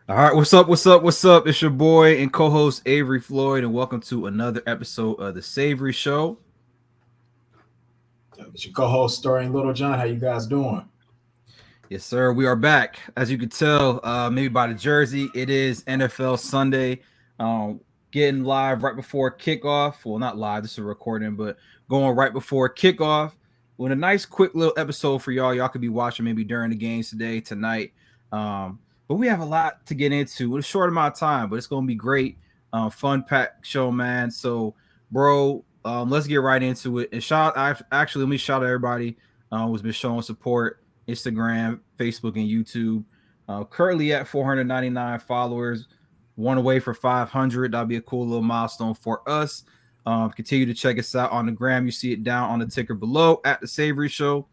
All right, what's up? What's up? What's up? It's your boy and co-host Avery Floyd, and welcome to another episode of the Savory Show. It's your co-host, Story and Little John. How you guys doing? Yes, sir. We are back. As you can tell, maybe by the jersey, it is NFL Sunday. Um, Getting live right before kickoff. Well, not live. This is a recording, but going right before kickoff with a nice, quick little episode for y'all. Y'all could be watching maybe during the games today, tonight. But we have a lot to get into with a short amount of time, but it's going to be great. Fun packed show, man. So, bro, let's get right into it. And let me shout out everybody who's been showing support. Instagram, Facebook, and YouTube. Currently at 499 followers, one away for 500. That'll be a cool little milestone for us. Continue to check us out on the gram. You see it down on the ticker below at the Savory Show.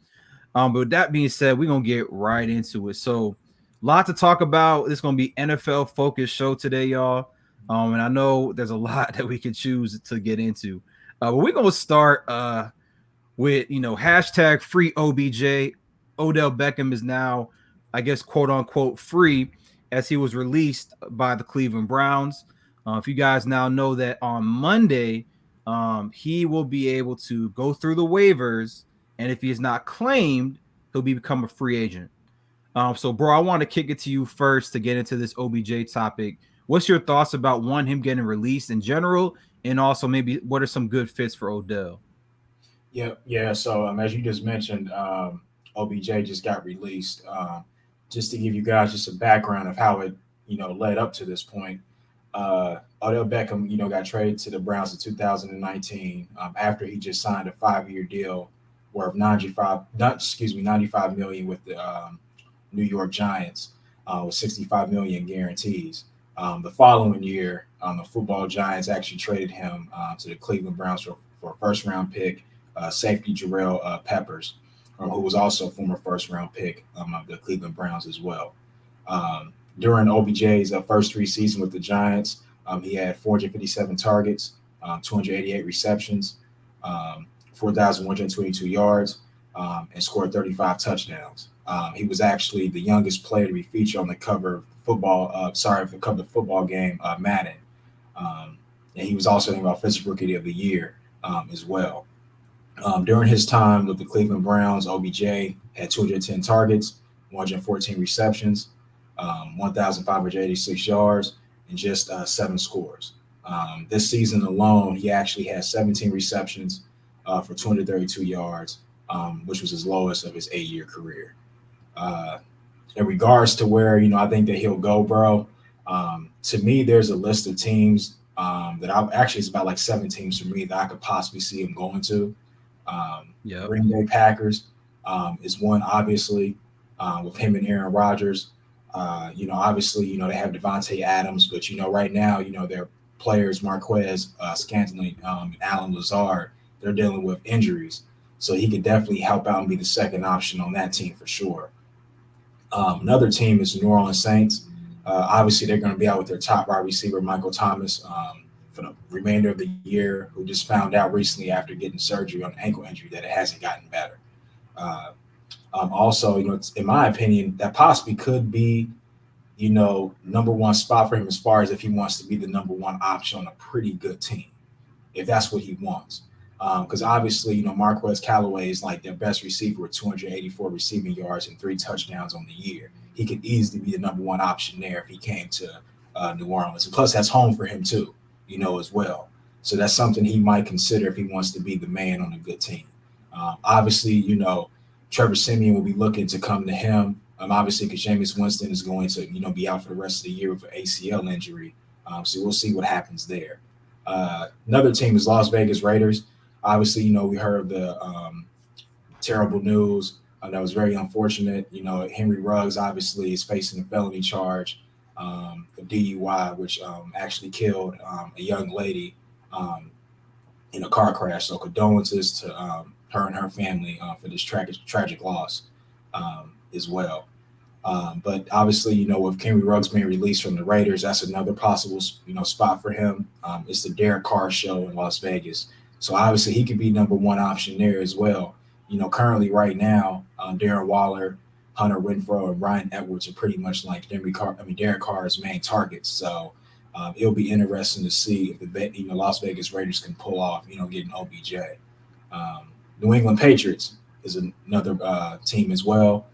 But with that being said, we're gonna get right into it. So, a lot to talk about. It's gonna be NFL focused show today, y'all. And I know there's a lot that we can choose to get into. But we're gonna start with hashtag free OBJ. Odell Beckham is now, I guess, quote unquote, free as he was released by the Cleveland Browns. If you guys now know that on Monday, he will be able to go through the waivers, and if he is not claimed, he'll become a free agent. So, bro, I want to kick it to you first to get into this OBJ topic. What's your thoughts about him getting released in general, and also maybe what are some good fits for Odell? Yeah. So as you just mentioned, OBJ just got released. Just to give you guys just a background of how it led up to this point. Odell Beckham got traded to the Browns in 2019 after he just signed a 5-year deal worth 95 million with the New York Giants with 65 million guarantees. The following year, the football Giants actually traded him to the Cleveland Browns for a first round pick, safety Jarrell Peppers, who was also a former first round pick of the Cleveland Browns as well. During OBJ's first 3 seasons with the Giants, he had 457 targets, 288 receptions, 4,122 yards, and scored 35 touchdowns. He was actually the youngest player to be featured on the cover of the cover of the football game Madden. And he was also named Offensive Rookie of the Year as well. During his time with the Cleveland Browns, OBJ had 210 targets, 114 receptions, 1,586 yards, and just 7 scores. This season alone, he actually had 17 receptions for 232 yards, which was his lowest of his 8-year career. Uh, in regards to where I think that he'll go, bro. To me, there's a list of teams that I've actually it's about like 7 teams for me that I could possibly see him going to. Yep. Green Bay Packers is one, obviously, with him and Aaron Rodgers. Obviously, they have Devontae Adams, but right now, their players Marquez, Scantling, and Alan Lazard, they're dealing with injuries, so he could definitely help out and be the second option on that team for sure. Another team is the New Orleans Saints. Obviously, they're going to be out with their top wide receiver, Michael Thomas, for the remainder of the year, who just found out recently after getting surgery on an ankle injury that it hasn't gotten better. Uh, Also, in my opinion, that possibly could be, number one spot for him as far as if he wants to be the number one option on a pretty good team, if that's what he wants. Because obviously, Marquez Callaway is like their best receiver with 284 receiving yards and 3 touchdowns on the year. He could easily be the number one option there if he came to New Orleans. And plus, that's home for him too, as well. So that's something he might consider if he wants to be the man on a good team. Obviously, Trevor Simeon will be looking to come to him. Obviously, because Jameis Winston is going to, be out for the rest of the year with an ACL injury. So we'll see what happens there. Another team is Las Vegas Raiders. Obviously, we heard the terrible news. That was very unfortunate. Henry Ruggs obviously is facing a felony charge of DUI, which actually killed a young lady in a car crash. So condolences to her and her family for this tragic loss as well. But obviously, with Henry Ruggs being released from the Raiders, that's another possible, spot for him. It's the Derek Carr show in Las Vegas. So obviously he could be number one option there as well. Currently right now, Darren Waller, Hunter Renfrow and Ryan Edwards are pretty much like Derek Carr's main targets. So it'll be interesting to see if the Las Vegas Raiders can pull off getting OBJ. New England Patriots is another team as well.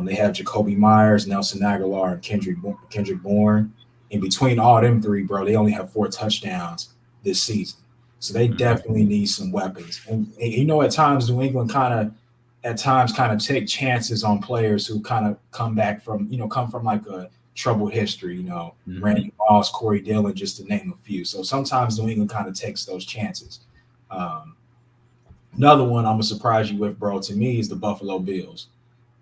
They have Jacoby Myers, Nelson Aguilar, and Kendrick Bourne. In between all them three, bro, they only have 4 touchdowns this season. So they definitely need some weapons. And at times New England kind of take chances on players who kind of come from like a troubled history, Randy Moss, Corey Dillon, just to name a few. So sometimes New England kind of takes those chances. Another one I'm going to surprise you with, bro, to me is the Buffalo Bills.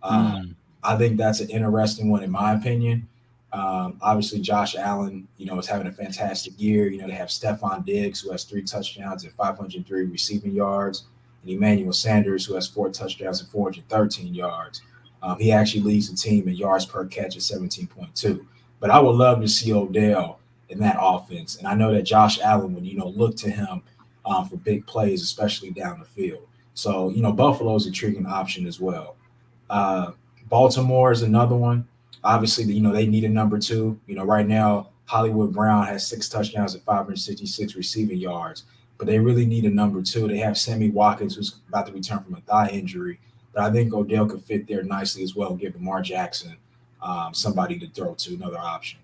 I think that's an interesting one in my opinion. Obviously, Josh Allen, is having a fantastic year. They have Stephon Diggs, who has 3 touchdowns and 503 receiving yards, and Emmanuel Sanders, who has 4 touchdowns and 413 yards. He actually leads the team in yards per catch at 17.2. But I would love to see Odell in that offense. And I know that Josh Allen would, look to him for big plays, especially down the field. So, Buffalo is a intriguing option as well. Baltimore is another one. Obviously, they need a number 2. Right now, Hollywood Brown has 6 touchdowns and 566 receiving yards, but they really need a number 2. They have Sammy Watkins, who's about to return from a thigh injury, but I think Odell could fit there nicely as well and give Lamar Jackson somebody to throw to, another option.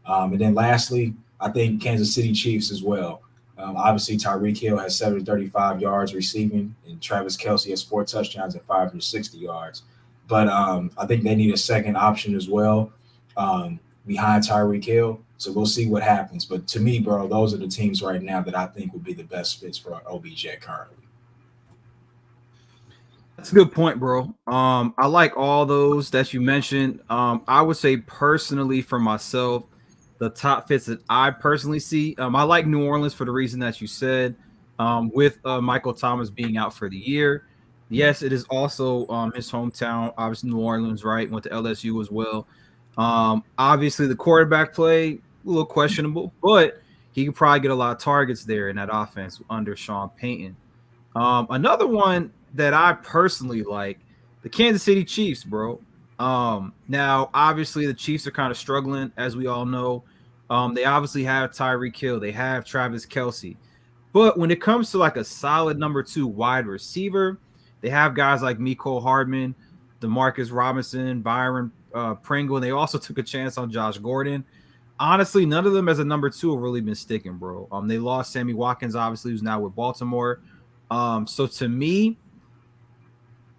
And then lastly, I think Kansas City Chiefs as well. Obviously, Tyreek Hill has 735 yards receiving, and Travis Kelce has 4 touchdowns and 560 yards. But I think they need a second option as well behind Tyreek Hill. So we'll see what happens. But to me, bro, those are the teams right now that I think would be the best fits for OBJ currently. That's a good point, bro. I like all those that you mentioned. I would say personally for myself, the top fits that I personally see, I like New Orleans for the reason that you said, with Michael Thomas being out for the year. Yes, it is also his hometown, obviously New Orleans, right? Went to LSU as well. Obviously, the quarterback play, a little questionable, but he could probably get a lot of targets there in that offense under Sean Payton. Another one that I personally like, the Kansas City Chiefs, bro. Now, obviously, the Chiefs are kind of struggling, as we all know. They obviously have Tyreek Hill. They have Travis Kelce. But when it comes to like a solid number 2 wide receiver, they have guys like Mecole Hardman, DeMarcus Robinson, Byron Pringle, and they also took a chance on Josh Gordon. Honestly, none of them as a number 2 have really been sticking, bro. They lost Sammy Watkins, obviously, who's now with Baltimore. So to me,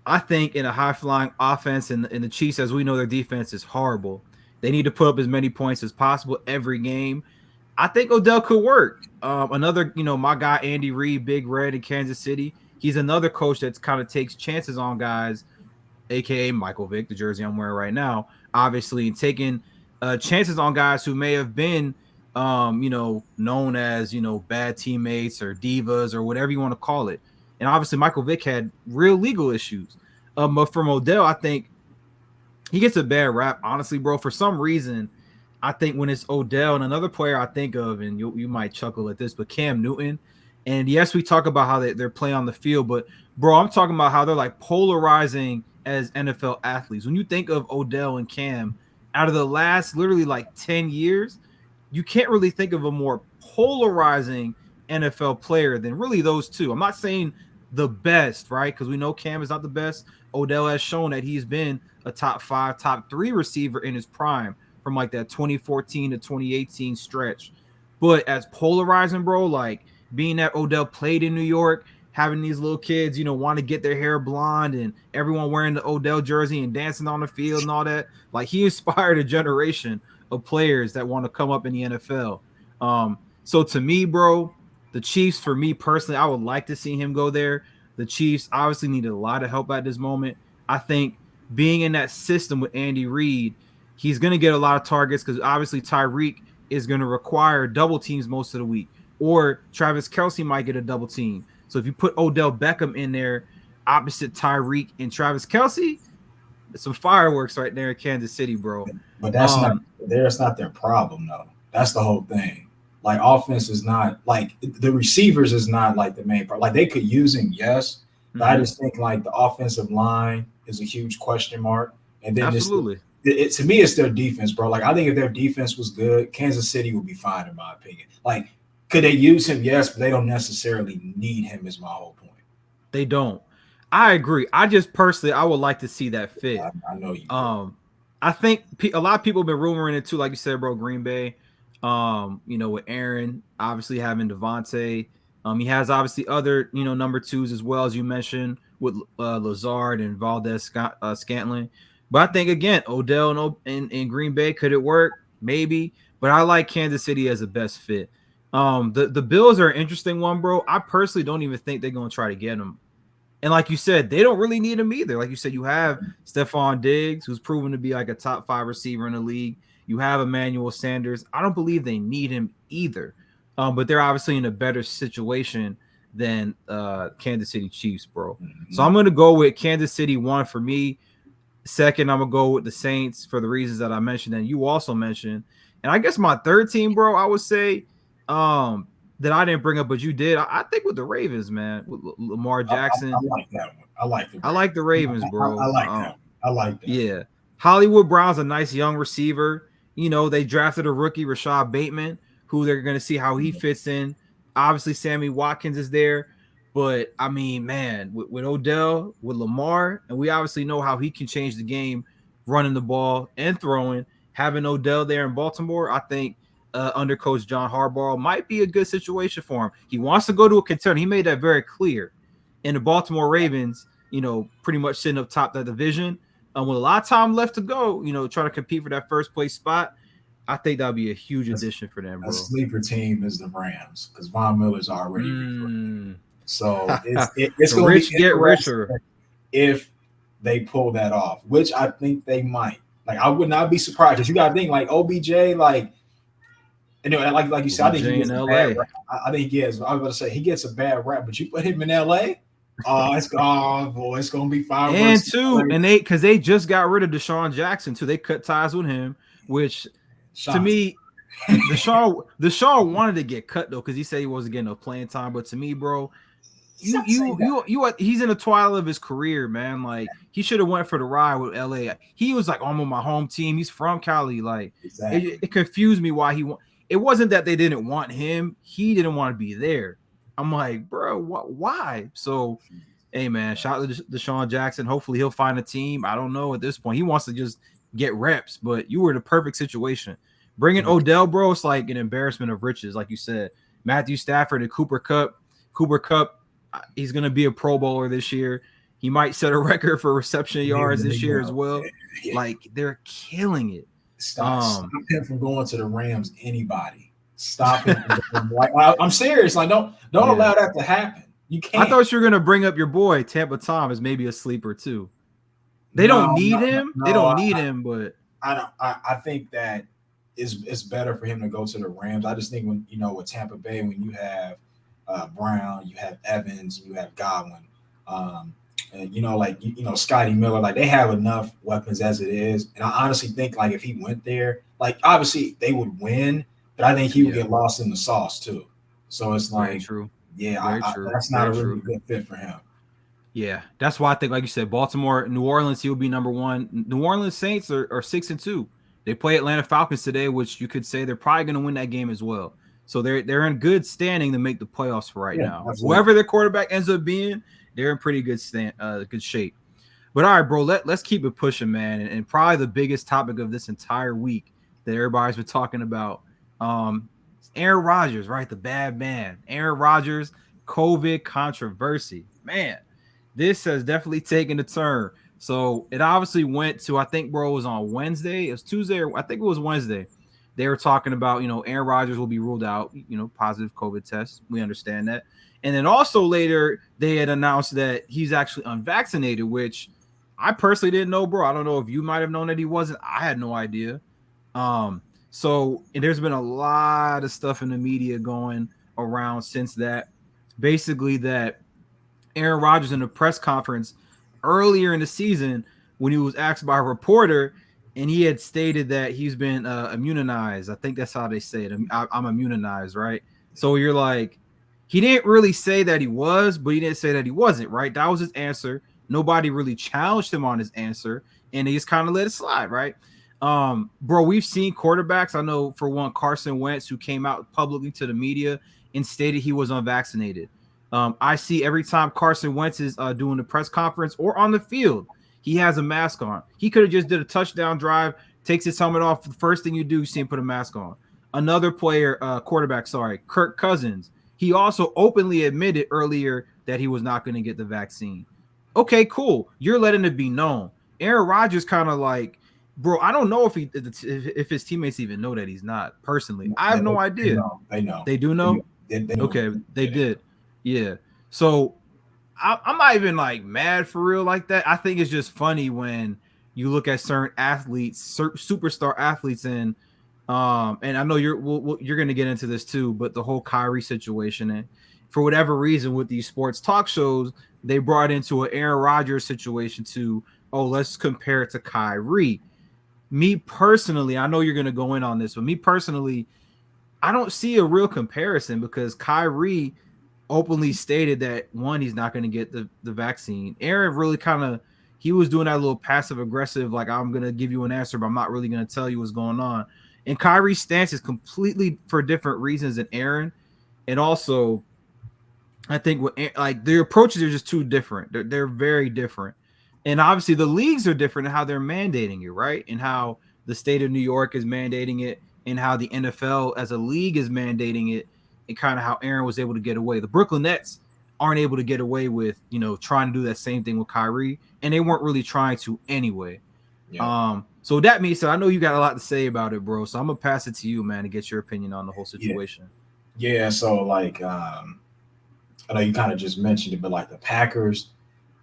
I think in a high-flying offense, and the Chiefs, as we know, their defense is horrible. They need to put up as many points as possible every game. I think Odell could work. Another, my guy Andy Reid, Big Red in Kansas City, he's another coach that kind of takes chances on guys, a.k.a. Michael Vick, the jersey I'm wearing right now, obviously, and taking chances on guys who may have been, known as, bad teammates or divas or whatever you want to call it. And obviously, Michael Vick had real legal issues. But from Odell, I think he gets a bad rap, honestly, bro. For some reason, I think when it's Odell and another player I think of, and you might chuckle at this, but Cam Newton. And yes, we talk about how they're playing on the field, but bro, I'm talking about how they're like polarizing as NFL athletes. When you think of Odell and Cam, out of the last literally like 10 years, you can't really think of a more polarizing NFL player than really those two. I'm not saying the best, right? Because we know Cam is not the best. Odell has shown that he's been a top 5, top 3 receiver in his prime from like that 2014 to 2018 stretch. But as polarizing, bro, like being that Odell played in New York, having these little kids, want to get their hair blonde and everyone wearing the Odell jersey and dancing on the field and all that. Like he inspired a generation of players that want to come up in the NFL. So to me, bro, the Chiefs, for me personally, I would like to see him go there. The Chiefs obviously needed a lot of help at this moment. I think being in that system with Andy Reid, he's going to get a lot of targets because obviously Tyreek is going to require double teams most of the week, or Travis Kelce might get a double team. So if you put Odell Beckham in there opposite Tyreek and Travis Kelce, it's some fireworks right there in Kansas City, bro. But that's not their problem, though. That's the whole thing. Like offense is not like the receivers is not like the main part. Like they could use him, yes, but I just think like the offensive line is a huge question mark. And then Absolutely. to me, it's their defense, bro. Like, I think if their defense was good, Kansas City would be fine, in my opinion. Like, could they use him? Yes, but they don't necessarily need him, is my whole point. They don't. I agree. I just personally, I would like to see that fit. I know you. I think a lot of people have been rumoring it too, like you said, bro. Green Bay, with Aaron obviously having Devontae. He has obviously other, number twos as well, as you mentioned, with Lazard and Valdez Scantling. But I think again, Odell in Green Bay, could it work? Maybe. But I like Kansas City as the best fit. The Bills are an interesting one, bro. I personally don't even think they're gonna try to get him. And like you said, they don't really need him either. Like you said, you have Stephon Diggs, who's proven to be like a top 5 receiver in the league. You have Emmanuel Sanders. I don't believe they need him either. But they're obviously in a better situation than Kansas City Chiefs, bro. Mm-hmm. So I'm going to go with Kansas City 1 for me. Second, I'm going to go with the Saints for the reasons that I mentioned and you also mentioned. And I guess my third team, bro, I would say that I didn't bring up, but you did. I think with the Ravens, man, with Lamar Jackson. I like that one. I like the Ravens, bro. I like that. I like that. Yeah. Hollywood Brown's a nice young receiver. They drafted a rookie, Rashad Bateman, who they're going to see how he fits in. Obviously, Sammy Watkins is there. But, I mean, man, with Odell, with Lamar, and we obviously know how he can change the game running the ball and throwing. Having Odell there in Baltimore, I think under Coach John Harbaugh might be a good situation for him. He wants to go to a contender. He made that very clear. And the Baltimore Ravens, pretty much sitting up top that division. With a lot of time left to go, trying to compete for that first place spot, I think that'll be a huge addition for them, bro. A sleeper team is the Rams because Von Miller's already so it's going to get richer if they pull that off, which I think they might. Like, I would not be surprised because you got to think like OBJ, like, like you said, I think he gets a bad rap. I think he is. I was going to say he gets a bad rap, but you put him in LA. It's gonna be fine. And because they just got rid of Deshaun Jackson too. They cut ties with him, which to me, Deshaun wanted to get cut though because he said he wasn't getting no playing time. But to me, bro, he's in the twilight of his career, man. Like, he should have went for the ride with LA. He was like, I'm on my home team. He's from Cali. Like, exactly. It confused me why it wasn't that they didn't want him. He didn't want to be there. I'm like, bro, why? So, hey, man, shout out to Deshaun Jackson. Hopefully he'll find a team. I don't know at this point. He wants to just get reps, but you were in the perfect situation. Bringing Odell, bro, it's like an embarrassment of riches, like you said. Matthew Stafford and Cooper Kupp. Cooper Kupp, he's going to be a Pro Bowler this year. He might set a record for reception yards this year as well. Yeah. Like, they're killing it. Stop him from going to the Rams, anybody. Stop him. Like, I'm serious. Like, don't allow that to happen. You can't. I thought you were gonna bring up your boy Tampa Tom as maybe a sleeper too. They don't need him. They don't need him, but I think that it's better for him to go to the Rams. I just think when with Tampa Bay, when you have Brown, you have Evans, you have Godwin, and Scotty Miller, like, they have enough weapons as it is. And I honestly think, like, if he went there, like, obviously they would win. But I think he would get lost in the sauce too. So it's like, very true. Yeah, that's not a really good fit for him. Yeah, that's why I think, like you said, Baltimore, New Orleans, he will be number 1. New Orleans Saints are 6-2. They play Atlanta Falcons today, which you could say they're probably going to win that game as well. So they're in good standing to make the playoffs for right now. Absolutely. Whoever their quarterback ends up being, they're in pretty good shape. But all right, bro, let's keep it pushing, man. And probably the biggest topic of this entire week that everybody's been talking about. Aaron Rodgers, right? The bad man. Aaron Rodgers COVID controversy. Man, this has definitely taken a turn. So it obviously went to, I think, bro, it was on Wednesday. It was Tuesday, or I think it was Wednesday. They were talking about, Aaron Rodgers will be ruled out, positive COVID test. We understand that. And then also later, they had announced that he's actually unvaccinated, which I personally didn't know, bro. I don't know if you might have known that he wasn't. I had no idea. So there's been a lot of stuff in the media going around since that. Basically, that Aaron Rodgers in a press conference earlier in the season, when he was asked by a reporter, and he had stated that he's been immunized. I think that's how they say it. I'm immunized, right? So you're like, he didn't really say that he was, but he didn't say that he wasn't, right? That was his answer. Nobody really challenged him on his answer. and they just kind of let it slide, right? Bro, we've seen quarterbacks. I know for one, Carson Wentz, who came out publicly to the media and stated he was unvaccinated. I see every time Carson Wentz is doing the press conference or on the field, he has a mask on. He could have just did a touchdown drive, takes his helmet off. The first thing you do, you see him put a mask on. Another player, quarterback, Kirk Cousins. He also openly admitted earlier that he was not going to get the vaccine. Okay, cool. You're letting it be known. Aaron Rodgers kind of like, bro, I don't know if his teammates even know that he's not. Personally, I have no idea. They know. They do know? They know. Okay, they did. Yeah. So I'm not even like mad for real like that. I think it's just funny when you look at certain athletes, superstar athletes, and I know you're going to get into this too, but the whole Kyrie situation, and for whatever reason with these sports talk shows, they brought into an Aaron Rodgers situation to, let's compare it to Kyrie. Me personally, I know you're going to go in on this, but me personally, I don't see a real comparison because Kyrie openly stated that, one, he's not going to get the vaccine. Aaron really he was doing that little passive aggressive, like, I'm going to give you an answer, but I'm not really going to tell you what's going on. And Kyrie's stance is completely for different reasons than Aaron. And also, I think their approaches are just too different. They're very different. And obviously the leagues are different in how they're mandating it, right? And how the state of New York is mandating it, and how the NFL as a league is mandating it, and kind of how Aaron was able to get away. The Brooklyn Nets aren't able to get away with, trying to do that same thing with Kyrie, and they weren't really trying to anyway. Yeah. So that means I know you got a lot to say about it, bro. So I'm gonna pass it to you, man, to get your opinion on the whole situation. Yeah. So like, I know you kind of just mentioned it, but like the Packers,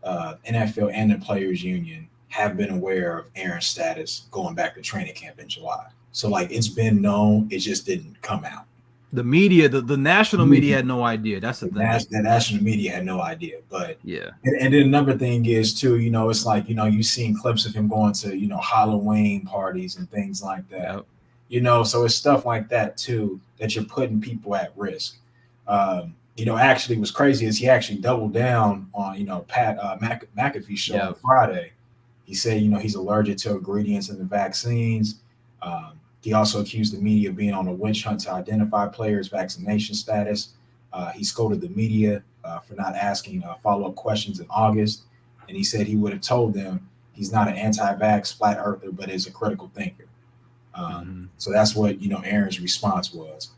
NFL, and the Players Union have been aware of Aaron's status going back to training camp in July. So like it's been known, it just didn't come out. The media, the national media had no idea. That's the thing. The national media had no idea. But yeah. And then another thing is too, it's like, you've seen clips of him going to, Halloween parties and things like that. Yep. So it's stuff like that too, that you're putting people at risk. Actually what's crazy is he actually doubled down on, Pat McAfee's show on Friday. He said, he's allergic to ingredients in the vaccines. He also accused the media of being on a witch hunt to identify players' vaccination status. He scolded the media for not asking follow-up questions in August. And he said he would have told them he's not an anti-vax flat earther, but is a critical thinker. So that's what, Aaron's response was.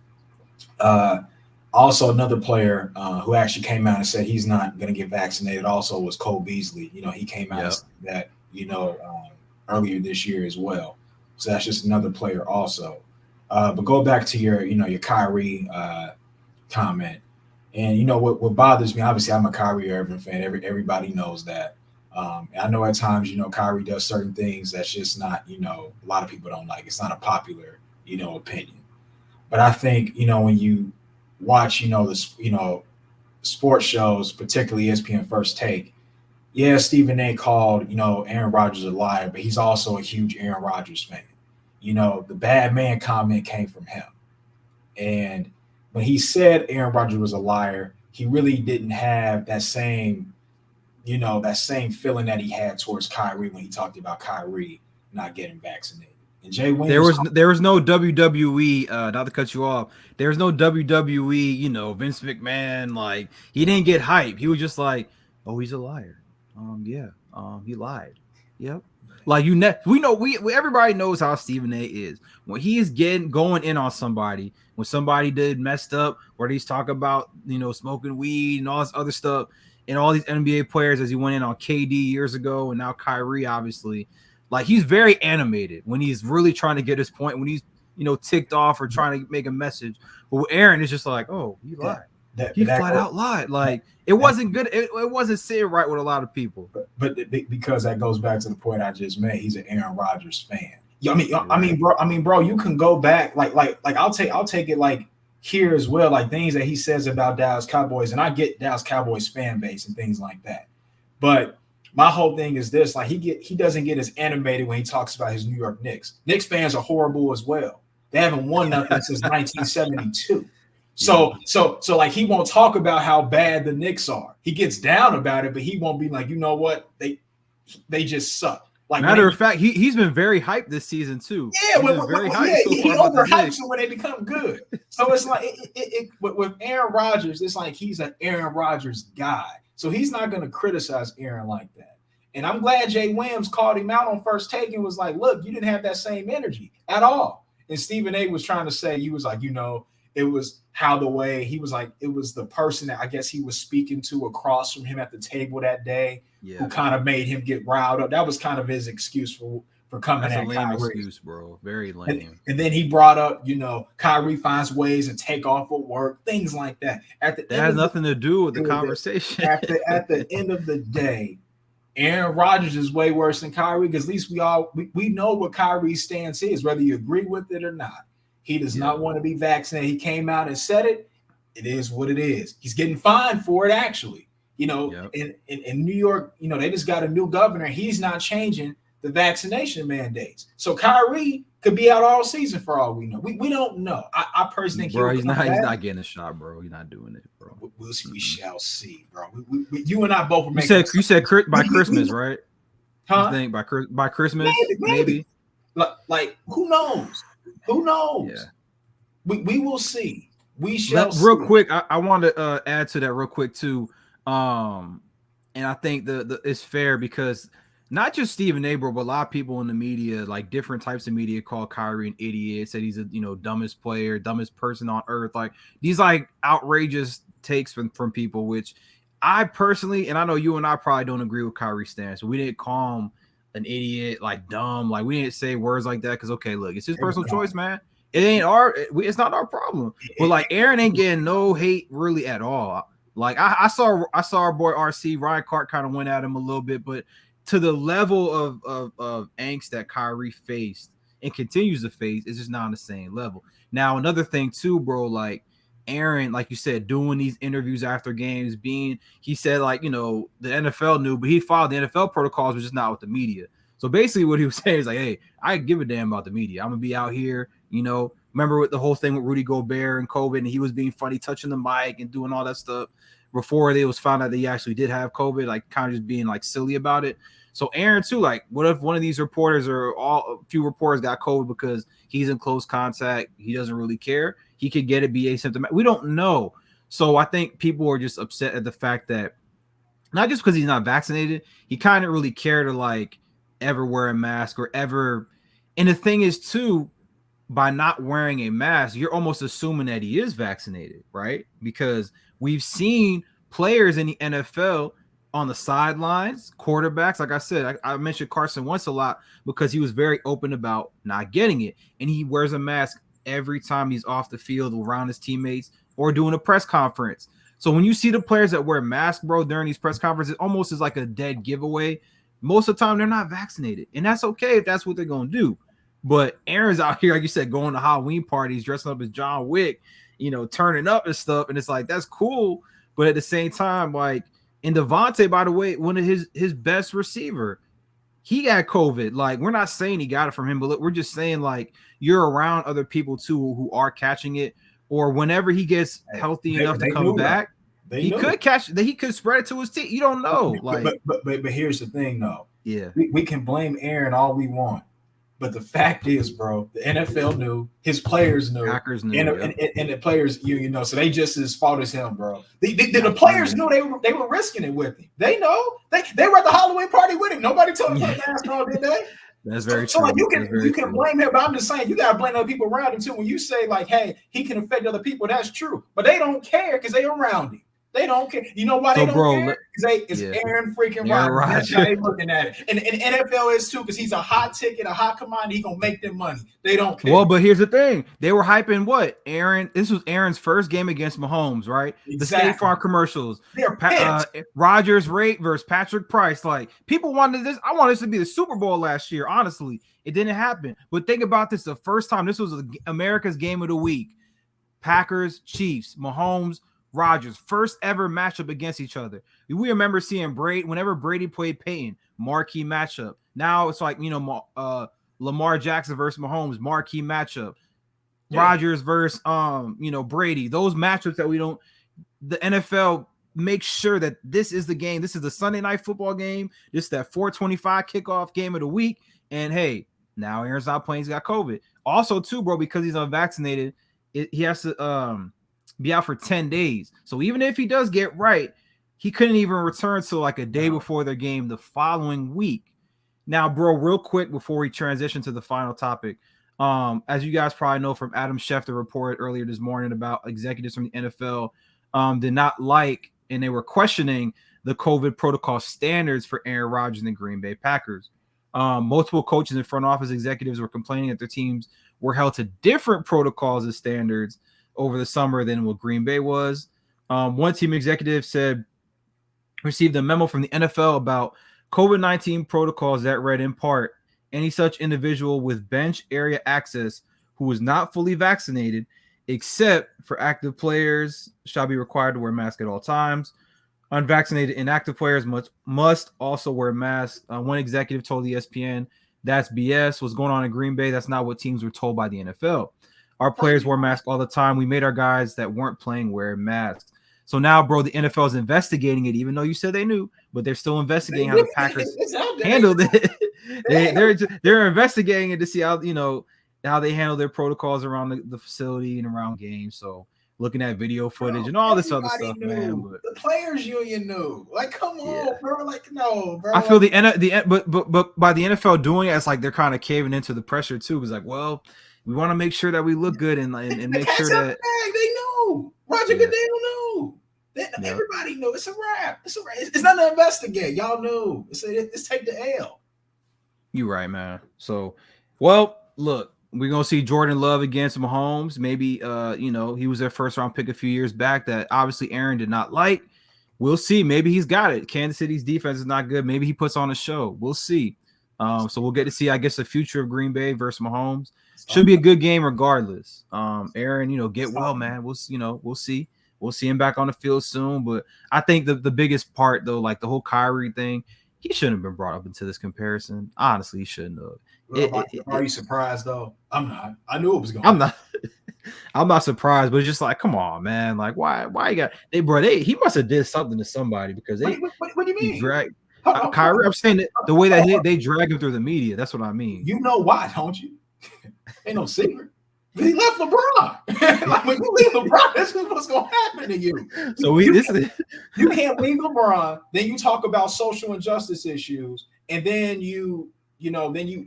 Also, another player who actually came out and said he's not going to get vaccinated also was Cole Beasley. He came out and said that, earlier this year as well. So that's just another player also. But go back to your Kyrie comment. And, what bothers me, obviously I'm a Kyrie Irving fan. Everybody knows that. I know at times, Kyrie does certain things that's just not, a lot of people don't like. It's not a popular, opinion. But I think, when you watch, the sports shows, particularly ESPN First Take, Stephen A. called, Aaron Rodgers a liar, but he's also a huge Aaron Rodgers fan. The bad man comment came from him. And when he said Aaron Rodgers was a liar, he really didn't have that same feeling that he had towards Kyrie when he talked about Kyrie not getting vaccinated. And Jay Williams, there was no WWE, not to cut you off. There was no WWE, Vince McMahon, like he didn't get hype. He was just like, oh, he's a liar. He lied. Yep. Like everybody knows how Stephen A. is. When he is going in on somebody, when somebody did messed up, or he's talking about, smoking weed and all this other stuff, and all these NBA players as he went in on KD years ago, and now Kyrie, obviously, like he's very animated when he's really trying to get his point, when he's, ticked off or trying to make a message. But with Aaron, it's just like, oh, he lied. He flat out lied. Like it wasn't good. It wasn't sitting right with a lot of people. But because that goes back to the point I just made. He's an Aaron Rodgers fan. I mean, bro, you can go back. Like I'll take it like here as well. Like things that he says about Dallas Cowboys, and I get Dallas Cowboys fan base and things like that. But my whole thing is this: like he doesn't get as animated when he talks about his New York Knicks. Knicks fans are horrible as well. They haven't won nothing since 1972. So like he won't talk about how bad the Knicks are. He gets down about it, but he won't be like, you know what, they just suck. Like matter of fact, he's been very hyped this season too. Yeah, he's been very hyped so he far overhypes them when they become good. So it's like with Aaron Rodgers, it's like he's an Aaron Rodgers guy. So he's not going to criticize Aaron like that. And I'm glad Jay Williams called him out on First Take and was like, look, you didn't have that same energy at all. And Stephen A was trying to say, he was like, it was how the way he was like, it was the person that I guess he was speaking to across from him at the table that day who kind of made him get riled up. That was kind of his excuse for coming at Kyrie. That's a lame excuse, bro. Very lame. And then he brought up, Kyrie finds ways to take off of work, things like that. That has nothing to do with the conversation. At the end of the day, Aaron Rodgers is way worse than Kyrie because at least we know what Kyrie's stance is, whether you agree with it or not. He does not want to be vaccinated. He came out and said it. It is what it is. He's getting fined for it, actually. In New York, they just got a new governor. He's not changing the vaccination mandates. So Kyrie could be out all season for all we know. We don't know. I personally think he's not getting a shot, bro. He's not doing it, bro. We shall see, bro. You and I both were you said by Christmas, right? Huh? You think by Christmas, maybe? Like who knows? Who knows? Yeah. We will see. We shall see. Real quick, I want to add to that real quick too. And I think the it's fair because not just Stephen A, but a lot of people in the media, like different types of media, call Kyrie an idiot, said he's a dumbest player, dumbest person on earth. Like these like outrageous takes from people, which I personally, and I know you and I probably don't agree with Kyrie's stance. We didn't call him an idiot, like dumb, like we didn't say words like that because look, it's his personal choice, man. It ain't it's not our problem. But like Aaron ain't getting no hate really at all. Like I saw our boy RC Ryan Clark kind of went at him a little bit, but to the level of angst that Kyrie faced and continues to face is just not on the same level. Now another thing too, bro, like Aaron, like you said, doing these interviews after games, he said like, the NFL knew, but he followed the NFL protocols, but just not with the media. So basically what he was saying is like, hey, I give a damn about the media. I'm going to be out here, remember with the whole thing with Rudy Gobert and COVID, and he was being funny, touching the mic and doing all that stuff before it was found out that he actually did have COVID, like kind of just being like silly about it. So Aaron too, like what if one of these reporters or a few reporters got COVID because he's in close contact, he doesn't really care. He could get it, be asymptomatic. We don't know. So I think people are just upset at the fact that not just because he's not vaccinated, he kind of really cared to like ever wear a mask or ever. And the thing is too, by not wearing a mask, you're almost assuming that he is vaccinated, right? Because we've seen players in the NFL on the sidelines, quarterbacks. Like I said, I mentioned Carson Wentz a lot because he was very open about not getting it. And he wears a mask every time he's off the field around his teammates or doing a press conference. So when you see the players that wear masks, bro, during these press conferences, it almost is like a dead giveaway. Most of the time, they're not vaccinated. And that's okay if that's what they're going to do. But Aaron's out here, like you said, going to Halloween parties, dressing up as John Wick, turning up and stuff. And it's like, that's cool. But at the same time, like, and Devontae, by the way, one of his best receiver, he got COVID. Like, we're not saying he got it from him, but we're just saying, like, you're around other people, too, who are catching it. Or whenever he gets healthy enough to come back, he could catch that. He could spread it to his team. You don't know. But here's the thing, though. Yeah. We can blame Aaron all we want. But the fact is, bro, the NFL knew, his players knew, Packers knew, and the players, so they just as fault as him, bro. The players knew they were risking it with him. They know they were at the Halloween party with him. Nobody told him to put a mask on, did they? That's very true. So like, you can blame him, but I'm just saying you gotta blame other people around him too. When you say like, hey, he can affect other people, that's true. But they don't care because they're around him. They don't care. You know why they don't care? Because it's Aaron freaking Rodgers. That's how they looking at it. And NFL is too, because he's a hot ticket, a hot commodity. He gonna make them money. They don't care. Well, but here's the thing: they were hyping what Aaron. This was Aaron's first game against Mahomes, right? Exactly. The State Farm commercials. Rodgers rate versus Patrick Price. Like people wanted this. I wanted this to be the Super Bowl last year. Honestly, it didn't happen. But think about this: the first time this was America's game of the week. Packers, Chiefs, Mahomes, Rodgers, first ever matchup against each other. We remember seeing Brady whenever Brady played Peyton, marquee matchup. Now it's like, Lamar Jackson versus Mahomes, marquee matchup. Yeah. Rodgers versus Brady. Those matchups that the NFL make sure that this is the game. This is the Sunday night football game. This is that 4:25 kickoff game of the week. And hey, now Aaron's not playing. He's got COVID. Also, too, bro, because he's unvaccinated, he has to be out for 10 days. So even if he does get right, he couldn't even return till like a day before their game the following week. Now, bro, real quick before we transition to the final topic, as you guys probably know from Adam Schefter reported earlier this morning about executives from the NFL did not like and they were questioning the COVID protocol standards for Aaron Rodgers and the Green Bay Packers. Multiple coaches and front office executives were complaining that their teams were held to different protocols and standards over the summer than what Green Bay was. One team executive said received a memo from the NFL about COVID-19 protocols that read in part, any such individual with bench area access who is not fully vaccinated, except for active players, shall be required to wear masks at all times. Unvaccinated inactive players must also wear masks. One executive told ESPN that's BS. What's going on in Green Bay? That's not what teams were told by the NFL. Our players wear masks all the time. We made our guys that weren't playing wear masks. So now, bro, the NFL is investigating it, even though you said they knew, but they're still investigating how the Packers handled it. They're investigating it to see how, how they handle their protocols around the facility and around games. So looking at video footage and all this other stuff, man. But the players union knew. Like, come on, bro. Like, no, bro. I feel but by the NFL doing it, it's like they're kind of caving into the pressure too. It's like, well, we want to make sure that we look good and make sure that they know. Roger Goodell knew. Everybody knew. It's a wrap. It's not to investigate. Y'all knew. It's take the L. You're right, man. So, well, look, we're gonna see Jordan Love against Mahomes. Maybe he was their first round pick a few years back that obviously Aaron did not like. We'll see. Maybe he's got it. Kansas City's defense is not good. Maybe he puts on a show. We'll see. So we'll get to see, I guess, the future of Green Bay versus Mahomes. Should be a good game regardless. Aaron, get well, man. We'll see. We'll see him back on the field soon. But I think the biggest part, though, like the whole Kyrie thing, he shouldn't have been brought up into this comparison. Honestly, he shouldn't have. Are you surprised, though? I'm not. I knew it was going to happen. I'm not surprised, but it's just like, come on, man. Like, why you got he must have did something to somebody because what do you mean? Dragged Kyrie. I'm saying that the way that they drag him through the media. That's what I mean. You know why, don't you? Ain't no secret. He left LeBron. Like when you leave LeBron, this is what's gonna happen to you. So you can't leave LeBron. Then you talk about social injustice issues, and then you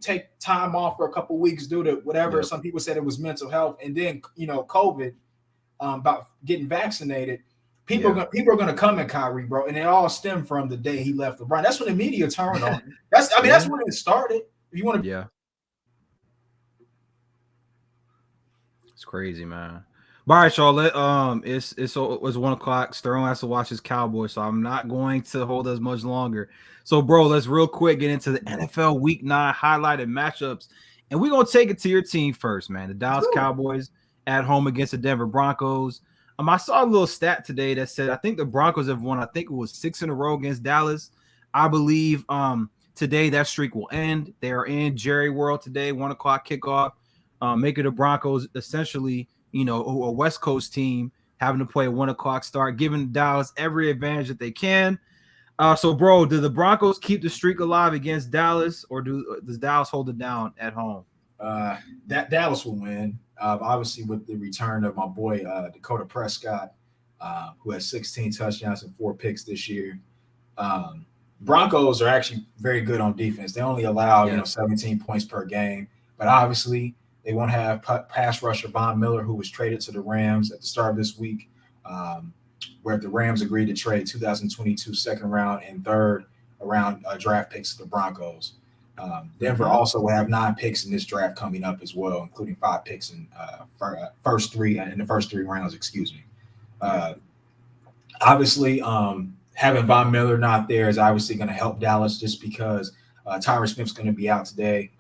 take time off for a couple of weeks due to whatever. Yep. Some people said it was mental health, and then COVID, about getting vaccinated. People are gonna come at Kyrie, bro, and it all stemmed from the day he left LeBron. That's when the media turned on him. That's when it started. If you want to, it's crazy, man. But all right, y'all. It's 1:00. Sterling has to watch his Cowboys, so I'm not going to hold us much longer. So, bro, let's real quick get into the NFL Week 9 highlighted matchups, and we're gonna take it to your team first, man. The Dallas Cowboys at home against the Denver Broncos. I saw a little stat today that said I think the Broncos have won. I think it was 6 in a row against Dallas. I believe today that streak will end. They are in Jerry World today, 1:00 kickoff. Making the Broncos essentially, a West Coast team having to play a 1:00 start, giving Dallas every advantage that they can. So, bro, do the Broncos keep the streak alive against Dallas, or does Dallas hold it down at home? That Dallas will win. Obviously, with the return of my boy Dakota Prescott, who has 16 touchdowns and 4 picks this year. Broncos are actually very good on defense. They only allow 17 points per game, but obviously they won't have pass rusher Von Miller, who was traded to the Rams at the start of this week, where the Rams agreed to trade 2022 second round and third round draft picks to the Broncos. Denver also will have 9 picks in this draft coming up as well, including 5 picks in the first three rounds. Excuse me. Obviously, having Von Miller not there is obviously going to help Dallas just because Tyron Smith's going to be out today,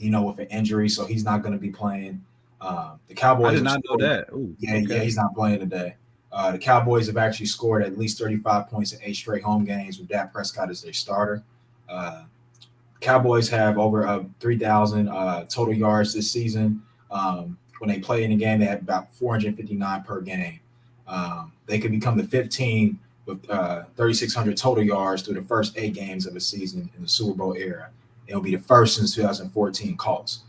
with an injury, so he's not going to be playing. The Cowboys. I did not know that. Ooh, yeah, he's not playing today. The Cowboys have actually scored at least 35 points in 8 straight home games with Dak Prescott as their starter. Cowboys have over 3,000 total yards this season. When they play in a game, they have about 459 per game. They could become the 5th team with 3,600 total yards through the first 8 games of a season in the Super Bowl era. It'll be the first since 2014 Colts.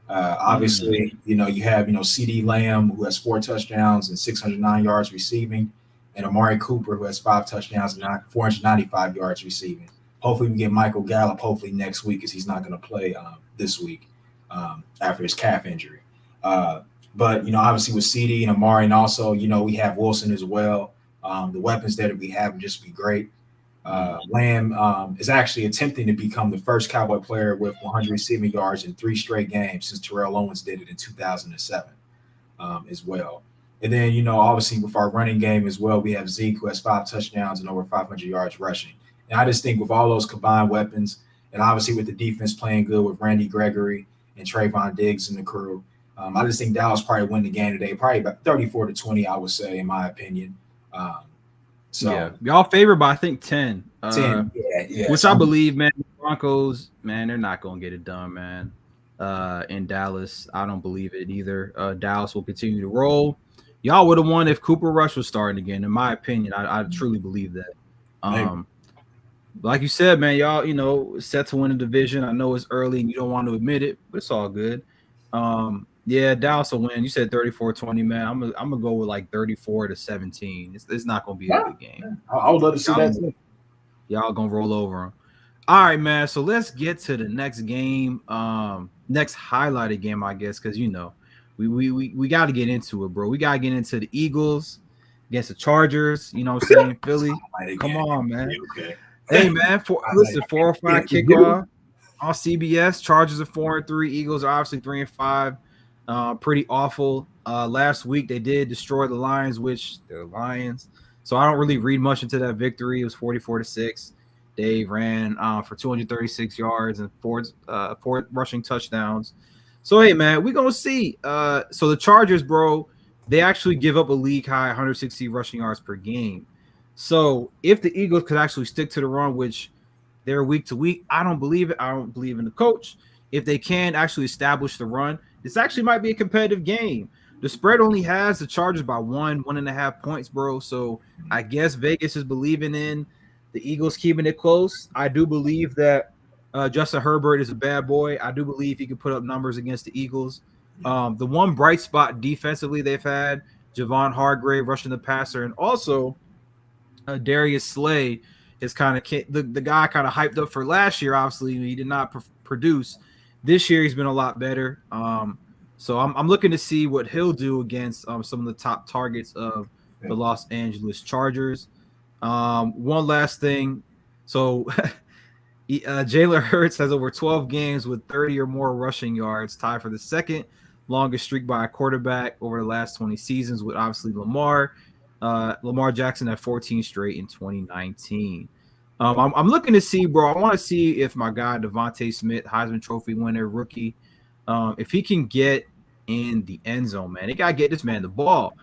Obviously, you have, CD Lamb, who has 4 touchdowns and 609 yards receiving, and Amari Cooper, who has 5 touchdowns and 495 yards receiving. Hopefully we get Michael Gallup hopefully next week, because he's not going to play this week after his calf injury. But, obviously with CD and Amari, and also, we have Wilson as well. The weapons that we have would just be great. Lamb is actually attempting to become the first Cowboy player with 100 receiving yards in 3 straight games since Terrell Owens did it in 2007 as well. And then, obviously with our running game as well, we have Zeke, who has 5 touchdowns and over 500 yards rushing. And I just think with all those combined weapons, and obviously with the defense playing good with Randy Gregory and Trayvon Diggs and the crew, I just think Dallas probably win the game today, probably about 34-20, I would say, in my opinion. Y'all favored by I think 10. 10, which I believe, man. The Broncos, man, they're not gonna get it done, man. In Dallas, I don't believe it either. Dallas will continue to roll. Y'all would have won if Cooper Rush was starting again, in my opinion. I truly believe that. Like you said, man, y'all, set to win the division. I know it's early and you don't want to admit it, but it's all good. Dallas will win. You said 34-20, man. I'm gonna go with like 34-17. It's not gonna be a good game. I would love to see that too. Y'all gonna roll over them. All right, man. So let's get to the next game. Next highlighted game, I guess, because we got to get into it, bro. We got to get into the Eagles against the Chargers. You know what I'm saying? Philly. Come on, man. Okay. Hey, man. 4:05 kickoff on CBS. Chargers are 4-3. Eagles are obviously 3-5. Pretty awful. Last week they did destroy the Lions, which they're Lions. So I don't really read much into that victory. It was 44-6. Dave ran for 236 yards and four rushing touchdowns. So, hey, man, we're going to see. So the Chargers, bro, they actually give up a league high 160 rushing yards per game. So if the Eagles could actually stick to the run, which they're week to week, I don't believe it. I don't believe in the coach. If they can actually establish the run, this actually might be a competitive game. The spread only has the Chargers by 1.5 points, bro. So I guess Vegas is believing in the Eagles keeping it close. I do believe that Justin Herbert is a bad boy. I do believe he could put up numbers against the Eagles. The one bright spot defensively they've had, Javon Hargrave rushing the passer, and also Darius Slay is kind of the guy kind of hyped up for last year. Obviously, he did not produce. This year, he's been a lot better. So I'm looking to see what he'll do against some of the top targets of the Los Angeles Chargers. One last thing. So Jalen Hurts has over 12 games with 30 or more rushing yards, tied for the second longest streak by a quarterback over the last 20 seasons, with obviously Lamar Jackson at 14 straight in 2019. I'm looking to see, bro. I want to see if my guy Devontae Smith, Heisman Trophy winner, rookie, if he can get in the end zone, man. They got to get this man the ball.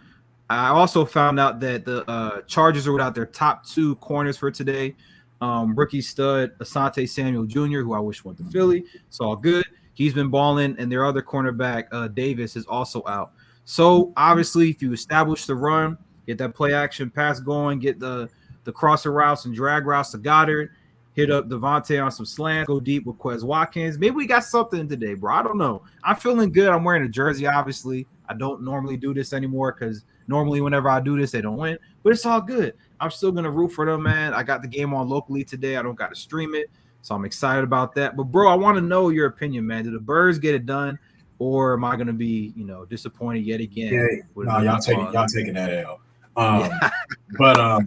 I also found out that the Chargers are without their top 2 corners for today. Rookie stud Asante Samuel Jr., who I wish went to Philly. It's all good. He's been balling, and their other cornerback, Davis, is also out. So, obviously, if you establish the run, get that play action pass going, get the crosser routes and drag routes to Goddard, hit up Devontae on some slants, go deep with Quez Watkins. Maybe we got something today, bro. I don't know. I'm feeling good. I'm wearing a jersey, obviously. I don't normally do this anymore because normally whenever I do this, they don't win. But it's all good. I'm still going to root for them, man. I got the game on locally today. I don't got to stream it. So I'm excited about that. But, bro, I want to know your opinion, man. Did the Birds get it done, or am I going to be, disappointed yet again? Yeah, no, y'all taking that L. But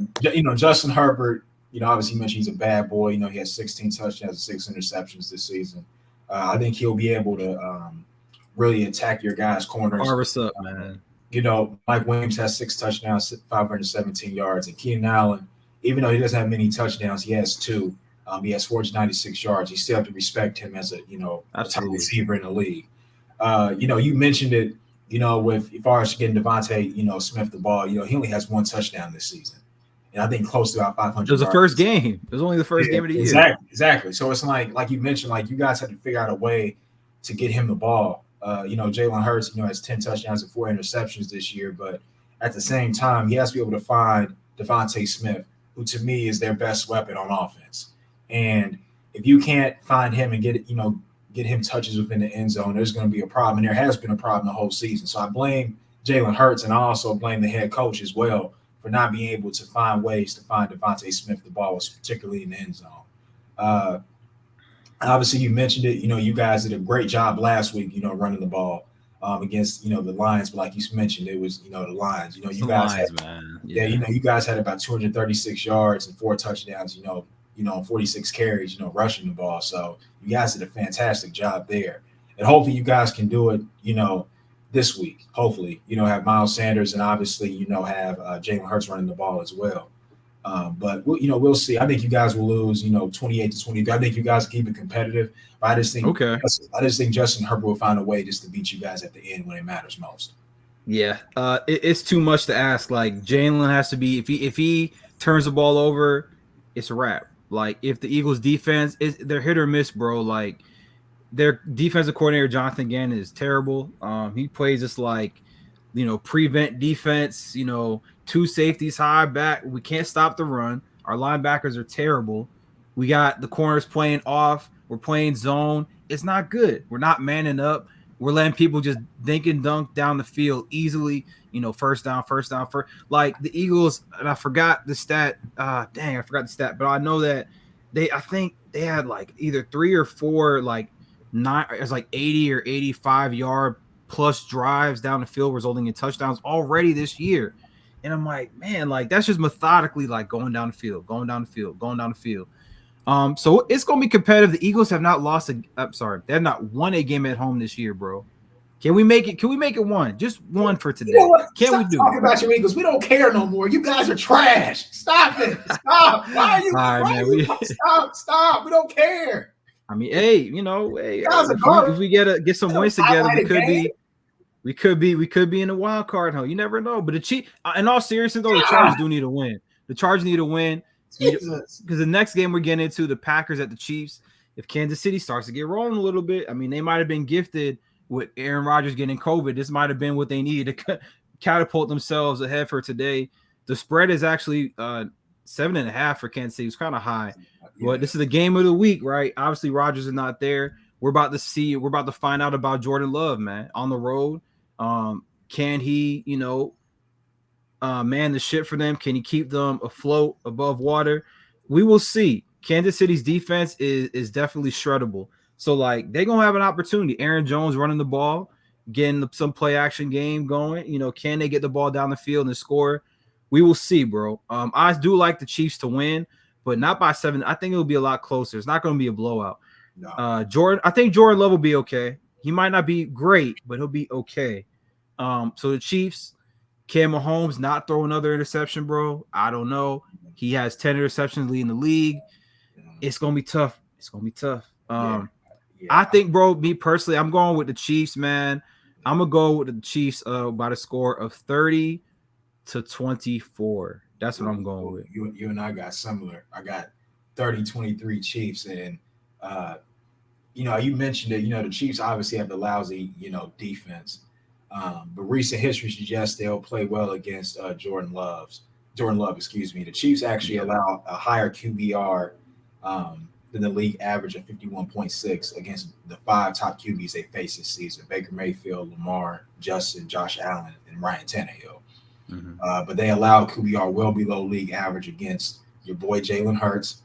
Justin Herbert, obviously you mentioned he's a bad boy. He has 16 touchdowns and 6 interceptions this season. I think he'll be able to really attack your guys' corners. Harvest up, man. Mike Williams has 6 touchdowns, 517 yards, and Keenan Allen, even though he doesn't have many touchdowns, he has 2. He has 496 yards. You still have to respect him as a top receiver in the league. You mentioned it. With as far as getting Devontae, Smith the ball, he only has 1 touchdown this season, and I think close to about 500. It was the first game. It was only the first game of the year. Exactly. So it's like you mentioned, like you guys have to figure out a way to get him the ball. Jalen Hurts, has 10 touchdowns and 4 interceptions this year, but at the same time, he has to be able to find Devontae Smith, who to me is their best weapon on offense. And if you can't find him and get him touches within the end zone, there's going to be a problem. And there has been a problem the whole season. So I blame Jalen Hurts, and I also blame the head coach as well for not being able to find ways to find Devontae Smith the ball, particularly in the end zone. Obviously, you mentioned it. You guys did a great job last week, running the ball against, the Lions. But like you mentioned, it was, the Lions. You guys had, man. Yeah, you guys had about 236 yards and 4 touchdowns, 46 carries, rushing the ball. So you guys did a fantastic job there. And hopefully you guys can do it, this week. Hopefully, have Miles Sanders and obviously, have Jalen Hurts running the ball as well. But we'll see. I think you guys will lose, 28-23. I think you guys keep it competitive. But I just think Justin Herbert will find a way just to beat you guys at the end when it matters most. Yeah, it's too much to ask. Like Jalen has to be if he turns the ball over, it's a wrap. Like if the Eagles defense they're hit or miss, bro. Like their defensive coordinator Jonathan Gannon is terrible. He plays just like prevent defense. 2 safeties high back. We can't stop the run. Our linebackers are terrible. We got the corners playing off. We're playing zone. It's not good. We're not manning up. We're letting people just dink and dunk down the field easily. First down. Like the Eagles, and I forgot the stat. I forgot the stat, but I know that I think they had like either 3 or 4 like 80 or 85 yard plus drives down the field, resulting in touchdowns already this year. And I'm like, man, like that's just methodically like going down the field. So it's gonna be competitive. The Eagles have not they have not won a game at home this year, bro. Can we make it? Can we make it one? Just one for today. Can we do? Talking about your Eagles, we don't care no more. You guys are trash. Stop it. Stop. Why are you? Stop. We don't care. I mean, hey, if we get some wins together, we could be in the wild card, huh? You never know. But the Chiefs, in all seriousness, though, the Chargers do need to win. The Chargers need to win because the next game we're getting into, the Packers at the Chiefs. If Kansas City starts to get rolling a little bit, I mean, they might have been gifted with Aaron Rodgers getting COVID. This might have been what they needed to catapult themselves ahead for today. The spread is actually 7.5 for Kansas City. It's kind of high, but this is the game of the week, right? Obviously, Rodgers is not there. We're about to find out about Jordan Love, man, on the road. Can he, man the ship for them? Can he keep them afloat above water? We will see. Kansas City's defense is definitely shreddable. So, like, they're going to have an opportunity. Aaron Jones running the ball, getting some play action game going. Can they get the ball down the field and score? We will see, bro. I do like the Chiefs to win, but not by 7. I think it will be a lot closer. It's not going to be a blowout. No. I think Jordan Love will be okay. He might not be great, but he'll be okay. So the Chiefs, Cam Mahomes not throw another interception, bro. I don't know. He has 10 interceptions leading the league. It's going to be tough. I think, bro, me personally, I'm going with the Chiefs, man. I'm going to go with the Chiefs by the score of 30-24. That's what I'm going with. You and I got similar. I got 30-23 Chiefs. And, you mentioned it. The Chiefs obviously have the lousy, defense. But recent history suggests they'll play well against Jordan Love. The Chiefs actually allow a higher QBR than the league average of 51.6 against the 5 top QBs they face this season: Baker Mayfield, Lamar, Justin, Josh Allen, and Ryan Tannehill. Mm-hmm. But they allow QBR well below league average against your boy Jalen Hurts,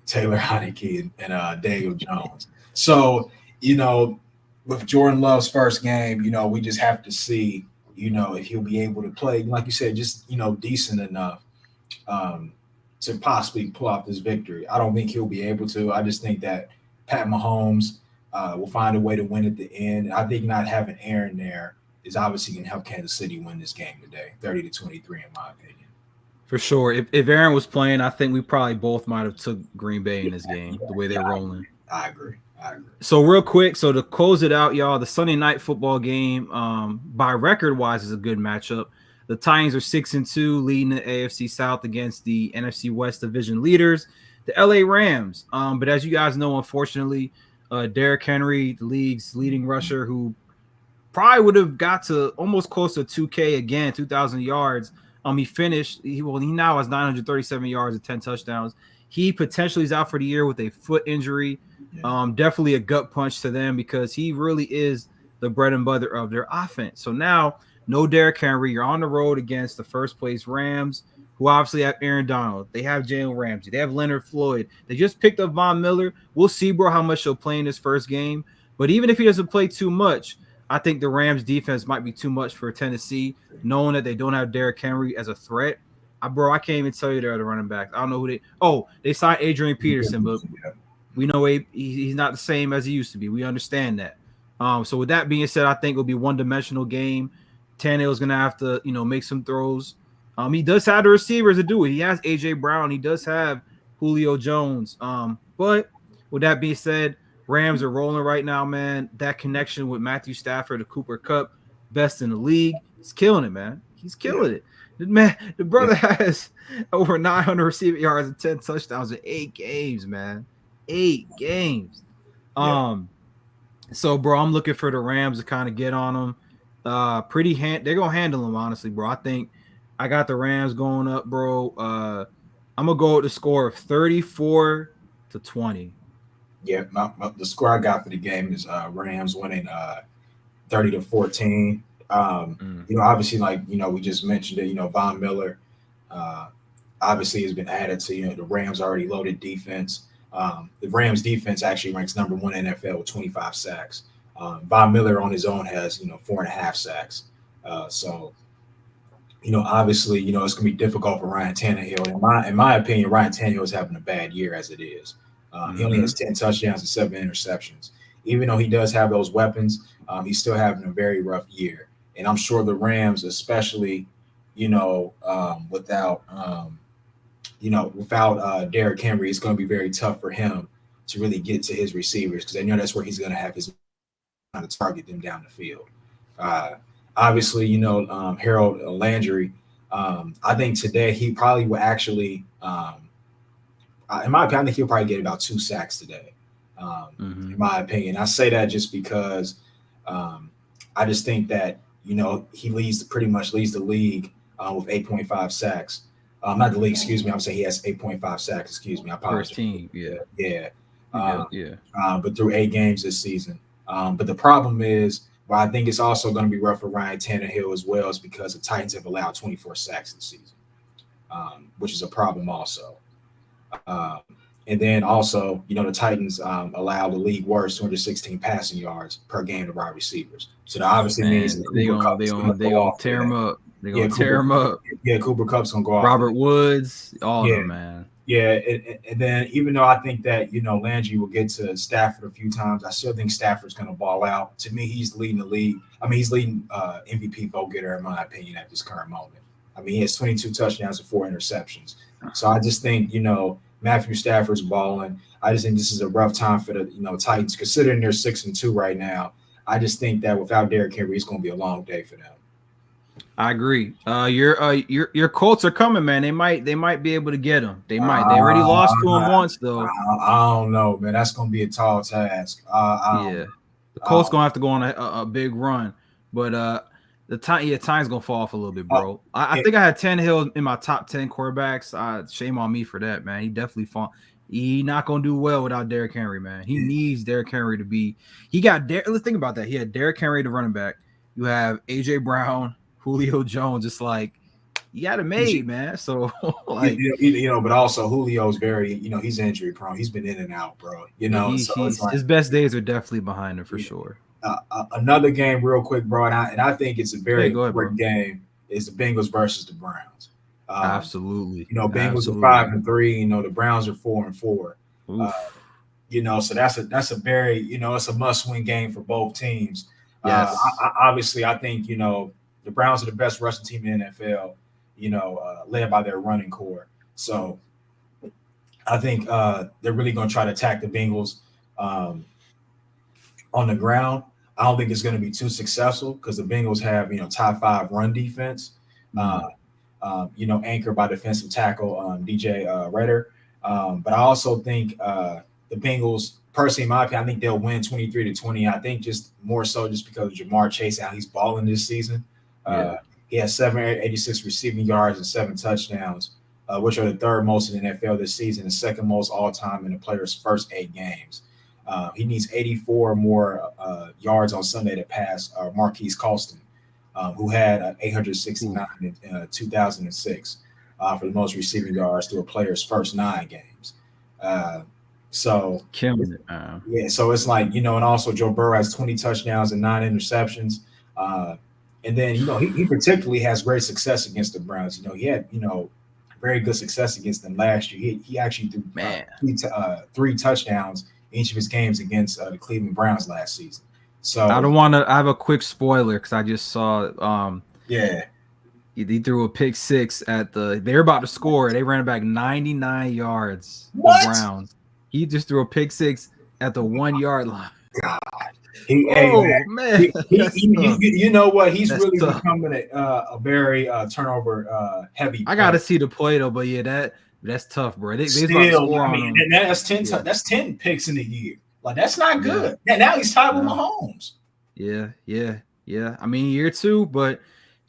Taylor Heineke, and Daniel Jones. So, with Jordan Love's first game, we just have to see, if he'll be able to play, like you said, just, decent enough to possibly pull off this victory. I don't think he'll be able to. I just think that Pat Mahomes will find a way to win at the end. I think not having Aaron there is obviously going to help Kansas City win this game today, 30-23, in my opinion. For sure. If Aaron was playing, I think we probably both might have took Green Bay in this game, the way they're rolling. I agree. So real quick, so to close it out, y'all, the Sunday night football game, by record-wise, is a good matchup. The Titans are 6-2, leading the AFC South against the NFC West division leaders, the LA Rams. But as you guys know, unfortunately, Derrick Henry, the league's leading rusher, who probably would have got to almost close to 2K again, 2,000 yards. He finished. He now has 937 yards and 10 touchdowns. He potentially is out for the year with a foot injury. Yeah. Definitely a gut punch to them because he really is the bread and butter of their offense. So now, no Derrick Henry. You're on the road against the first place Rams, who obviously have Aaron Donald. They have Jalen Ramsey. They have Leonard Floyd. They just picked up Von Miller. We'll see, bro, how much he'll play in his first game. But even if he doesn't play too much, I think the Rams defense might be too much for Tennessee, knowing that they don't have Derrick Henry as a threat. Bro, I can't even tell you they're the running backs. I don't know who they – they signed Adrian Peterson, but we know he's not the same as he used to be. We understand that. So with that being said, I think it'll be one-dimensional game. Tannehill's going to have to, make some throws. He does have the receivers to do it. He has A.J. Brown. He does have Julio Jones. But with that being said, Rams are rolling right now, man. That connection with Matthew Stafford, the Cooper Kupp, best in the league. He's killing it, man. He's killing it. The brother has over 900 receiving yards and 10 touchdowns in 8 games, man. 8 games. So, bro, I'm looking for the Rams to kind of get on them. They're gonna handle them, honestly, bro. I think I got the Rams going up, bro. I'm gonna go with the score of 34-20. Yeah, the score I got for the game is Rams winning 30-14. Obviously, we just mentioned it. Von Miller, obviously has been added to the Rams' already loaded defense. The Rams defense actually ranks number 1 in NFL with 25 sacks. Von Miller on his own has 4.5 sacks. So obviously it's going to be difficult for Ryan Tannehill. In my opinion, Ryan Tannehill is having a bad year as it is. He only has 10 touchdowns and 7 interceptions. Even though he does have those weapons, he's still having a very rough year. And I'm sure the Rams, especially, without Derrick Henry, it's going to be very tough for him to really get to his receivers because they know that's where he's going to have his to target them down the field. Obviously, Harold Landry, I think today he probably will actually in my opinion, I think he'll probably get about 2 sacks today. In my opinion, I say that just because I just think that he pretty much leads the league with 8.5 sacks. Not the league, excuse me. I'm saying he has 8.5 sacks. Excuse me. I apologize. First team, yeah. But through 8 games this season. But the problem is, well, I think it's also going to be rough for Ryan Tannehill as well, is because the Titans have allowed 24 sacks this season, which is a problem also. And then also, the Titans allow the league worst 216 passing yards per game to wide receivers. So that obviously means they're gonna tear him up. They're gonna tear him up. Yeah, Cooper Kupp's gonna go off. Robert Woods, all of them, man. Yeah, and then even though I think that Landry will get to Stafford a few times, I still think Stafford's gonna ball out. To me, he's leading the league. I mean, he's leading MVP vote getter in my opinion at this current moment. I mean, he has 22 touchdowns and 4 interceptions. So I just think Matthew Stafford's balling. I just think this is a rough time for the Titans, considering they're 6-2 right now. I just think that without Derrick Henry, it's going to be a long day for them. I agree. Your Colts are coming, man. They might be able to get him. They might. They already lost to him once, though. I don't know, man. That's going to be a tall task. The Colts going to have to go on a big run, but time's gonna fall off a little bit, bro. I think I had Tannehill in my top 10 quarterbacks. Shame on me for that, man. He definitely fought. He not gonna do well without Derrick Henry, man. He needs Derrick Henry to be. Let's think about that. He had Derrick Henry the running back. You have A.J. Brown, Julio Jones. It's like you got it made, man. So but also Julio's very, he's injury prone. He's been in and out, bro. His best days are definitely behind him for sure. Another game real quick, bro, and I think it's a very important game, is the Bengals versus the Browns. Absolutely. Bengals are 5-3, the Browns are 4-4. So that's a very, it's a must-win game for both teams. Yes. Obviously, I think, the Browns are the best rushing team in the NFL, led by their running core. So I think they're really going to try to attack the Bengals on the ground. I don't think it's going to be too successful because the Bengals have, top 5 run defense, anchored by defensive tackle DJ Redder. But I also think the Bengals personally, in my opinion, I think they'll win 23-20. I think just more so just because of Jamar Chase, how he's balling this season. He has 786 receiving yards and 7 touchdowns, which are the third most in the NFL this season and second most all time in the player's first 8 games. He needs 84 more yards on Sunday to pass Marquise Colston, who had 869 in 2006 for the most receiving yards through a player's first 9 games. So it's like, and also Joe Burrow has 20 touchdowns and 9 interceptions. And then, he particularly has great success against the Browns. He had, very good success against them last year. He actually threw 3 touchdowns in each of his games against the Cleveland Browns last season. So I have a quick spoiler because I just saw he threw a pick 6 they're about to score. They ran it back 99 yards. What? The Browns. He just threw a pick 6 at the 1-yard line. God. Man. You know what? He's really becoming a very turnover heavy. I got to see the play though, but that's tough, bro. That's 10. That's 10 picks in a year. Like that's not good. Yeah. Now he's tied with Mahomes. Yeah. I mean, year 2, but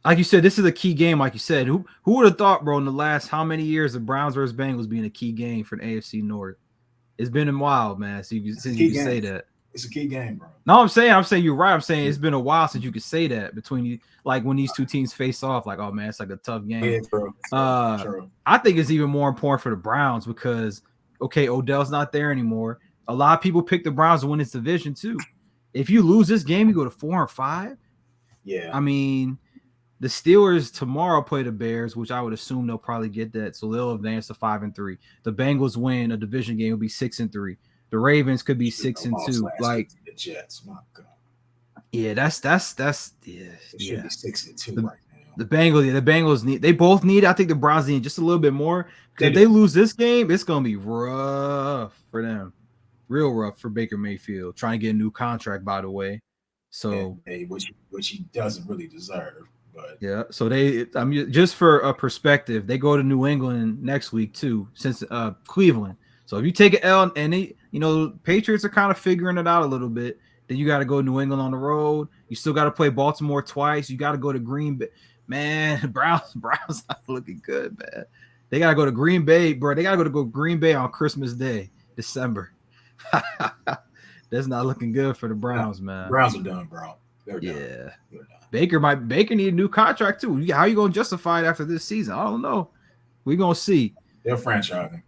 like you said, this is a key game. Like you said, who would have thought, bro? In the last how many years the Browns versus Bengals being a key game for the AFC North? It's been a while, man. So you can say that. It's a key game, bro. No, I'm saying you're right. I'm saying it's been a while since you could say that between you, like when these 2 teams face off, like, oh man, it's like a tough game. Yeah, true. I think it's even more important for the Browns because Odell's not there anymore. A lot of people pick the Browns to win this division too. If you lose this game, you go to 4-5. Yeah. I mean, the Steelers tomorrow play the Bears, which I would assume they'll probably get that, so they'll advance to 5-3. The Bengals win a division game, will be 6-3. The Ravens could be 6-2. Like the Jets, my God. Yeah, that's It should be 6-2 right now. The Bengals need. They both need. I think the Browns need just a little bit more because if they lose this game, it's gonna be rough for them. Real rough for Baker Mayfield trying to get a new contract. By the way, so which he doesn't really deserve. But yeah, so just for a perspective, they go to New England next week too, since Cleveland. So if you take an L and Patriots are kind of figuring it out a little bit, then you got to go New England on the road. You still got to play Baltimore twice. You got to go to Green Bay. Man, Browns not looking good, man. They got to go to Green Bay, bro. They got to go Green Bay on Christmas Day, December. That's not looking good for the Browns, man. Browns are done, bro. They're done. Yeah. Baker need a new contract too. How you going to justify it after this season? I don't know. We're going to see. They're franchising.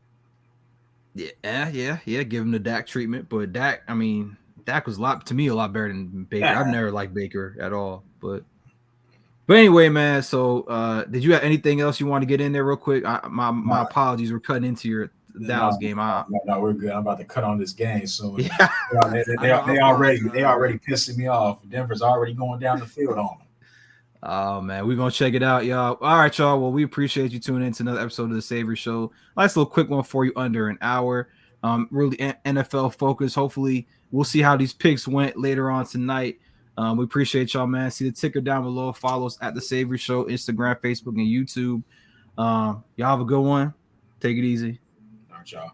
Yeah. Give him the Dak treatment, but Dak was a lot better than Baker. Yeah. I've never liked Baker at all, but anyway, man. So, did you have anything else you want to get in there real quick? My apologies. We're cutting into your Dallas game. No, we're good. I'm about to cut on this game soon. Yeah. They already pissing me off. Denver's already going down the field on them. Oh man, we're gonna check it out, y'all. All right, y'all. Well, we appreciate you tuning in to another episode of the Savory Show. Nice little quick one for you, under an hour. Really NFL focused. Hopefully, we'll see how these picks went later on tonight. We appreciate y'all, man. See the ticker down below. Follow us at the Savory Show, Instagram, Facebook, and YouTube. Y'all have a good one. Take it easy. All right, y'all.